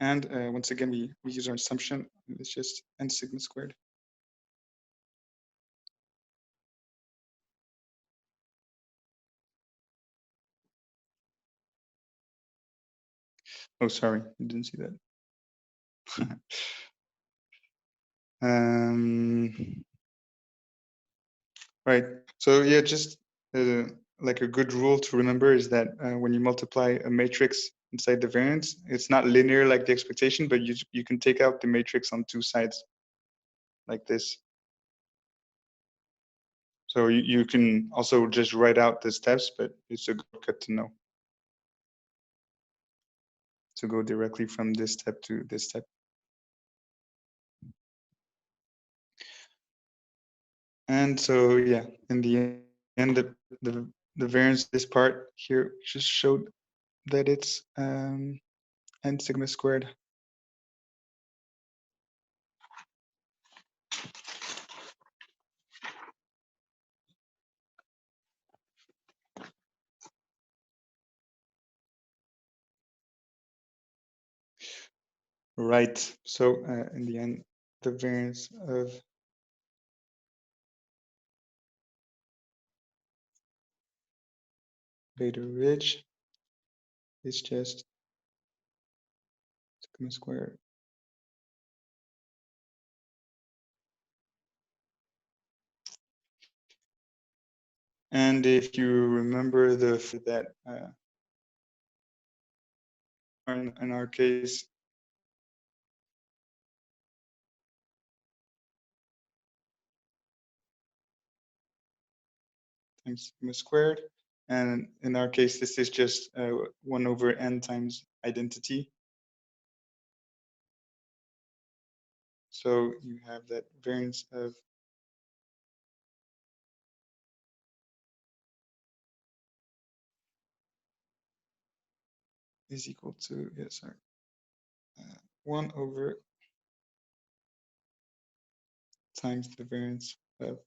And once again, we use our assumption. It's just n sigma squared. Oh, sorry, you didn't see that. Right. So yeah, just like a good rule to remember is that when you multiply a matrix inside the variance, it's not linear like the expectation, but you can take out the matrix on two sides like this. So you can also just write out the steps, but it's a good cut to know. to go directly from this step to this step. And so, yeah, in the end, the variance of this part here just showed that it's n sigma squared. Right. So in the end, the variance of beta ridge is just sigma squared. And if you remember that in our case, times sigma squared, and in our case, this is just 1 over n times identity. So you have that variance of is equal to, 1 over times the variance of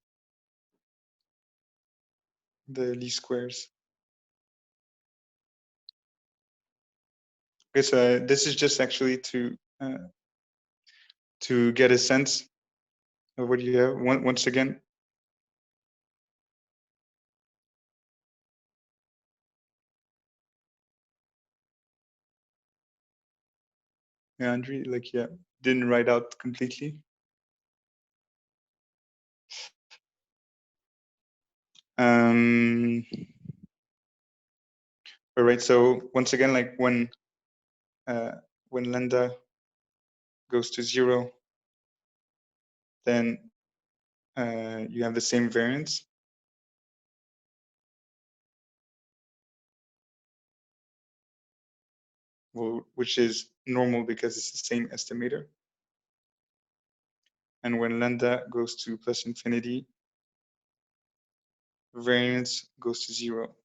the least squares. Okay, so this is just actually to get a sense of what you have. Once again, yeah, Andre, like, yeah, didn't write out completely. All right, so once again, like when lambda goes to 0, then you have the same variance. Well, which is normal because it's the same estimator. And when lambda goes to plus infinity, variance goes to 0,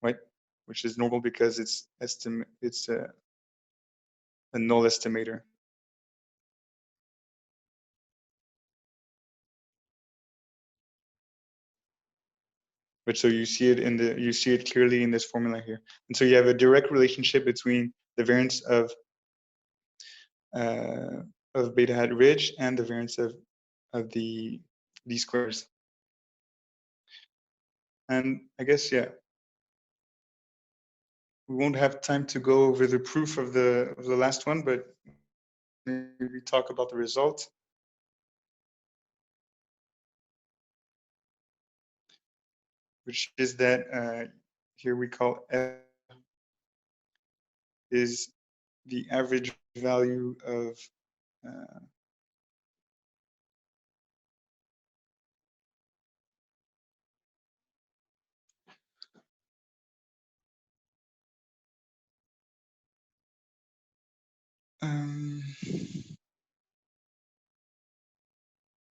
right? Which is normal because it's a null estimator. But so you see it clearly in this formula here. And so you have a direct relationship between the variance of beta hat ridge and the variance of the least squares. And I guess, yeah, we won't have time to go over the proof of the last one, but maybe talk about the result. Which is that here we call F is the average value of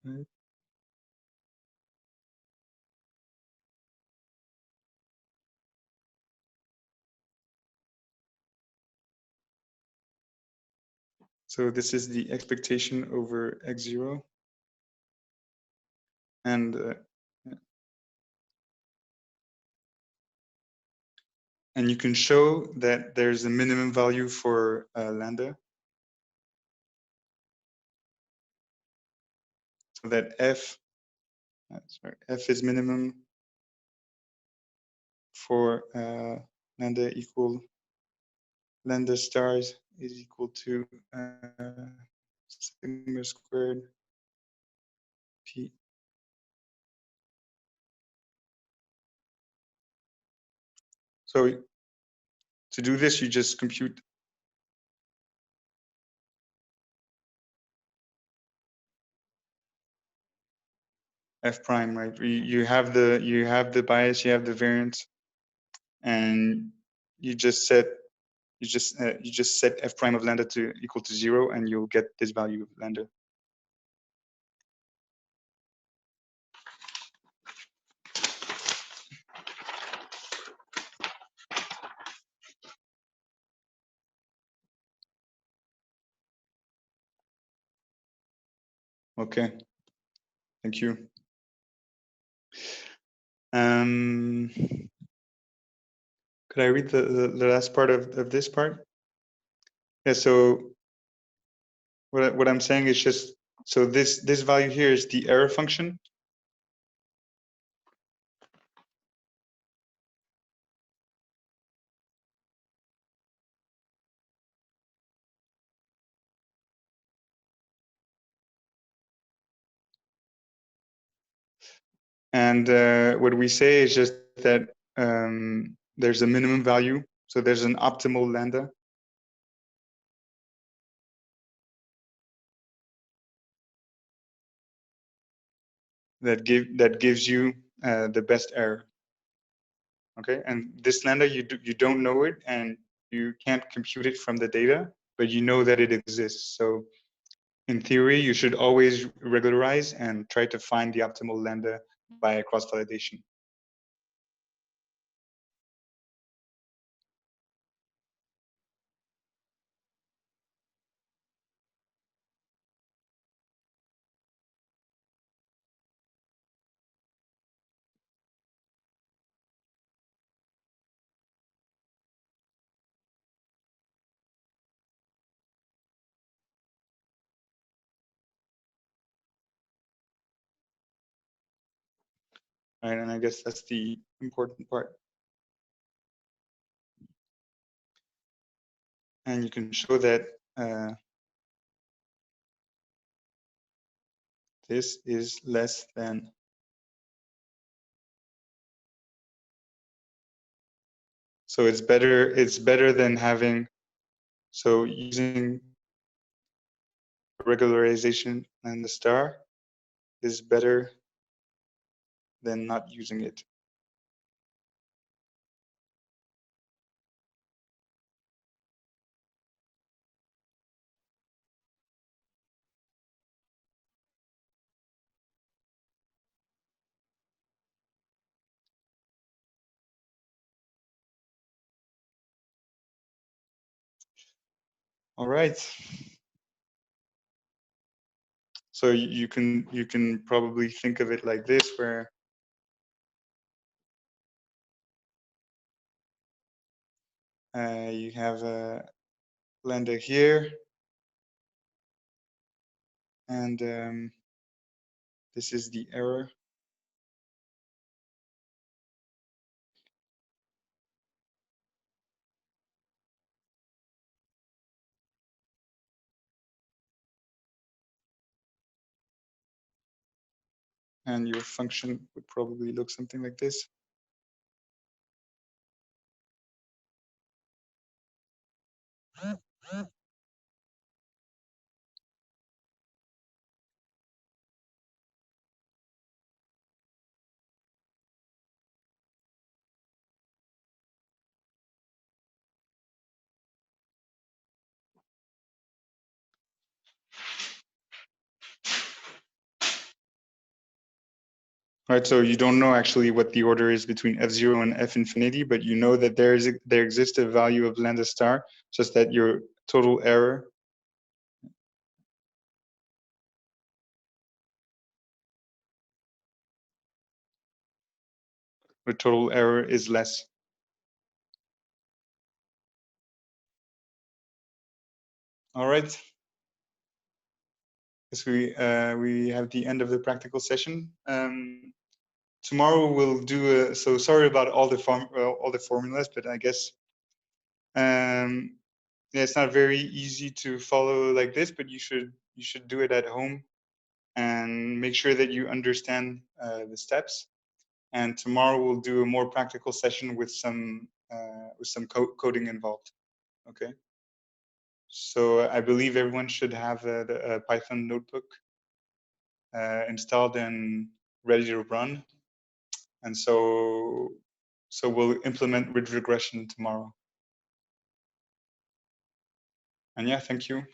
right. So this is the expectation over x0. And and you can show that there's a minimum value for lambda. So that f is minimum for lambda lambda stars is equal to sigma squared p. So to do this, you just compute f prime, right? You have the bias, you have the variance, and you just set f prime of lambda to equal to 0, and you'll get this value of lambda. Okay, thank you. Could I read the last part of this part? Yeah, so what I'm saying is just, so this value here is the error function. And what we say is just that there's a minimum value. So there's an optimal lambda. That gives you the best error. Okay, and this lambda, you don't know it, and you can't compute it from the data, but you know that it exists. So in theory, you should always regularize and try to find the optimal lambda by cross-validation. Right, and I guess that's the important part. And you can show that this is less than. So it's better than having, so using regularization and the star is better than not using it. All right. So you can probably think of it like this, where you have a lambda here, and this is the error. And your function would probably look something like this. Right, so you don't know actually what the order is between f0 and f infinity, but you know that there exists a value of lambda star, just that your total error is less. All right. Yes, we have the end of the practical session. Tomorrow we'll do a, so sorry about all the formulas, but I guess yeah, it's not very easy to follow like this, but you should do it at home and make sure that you understand the steps. And tomorrow we'll do a more practical session with some coding involved. Okay. So I believe everyone should have a Python notebook installed and ready to run. And so we'll implement ridge regression tomorrow. And yeah, thank you.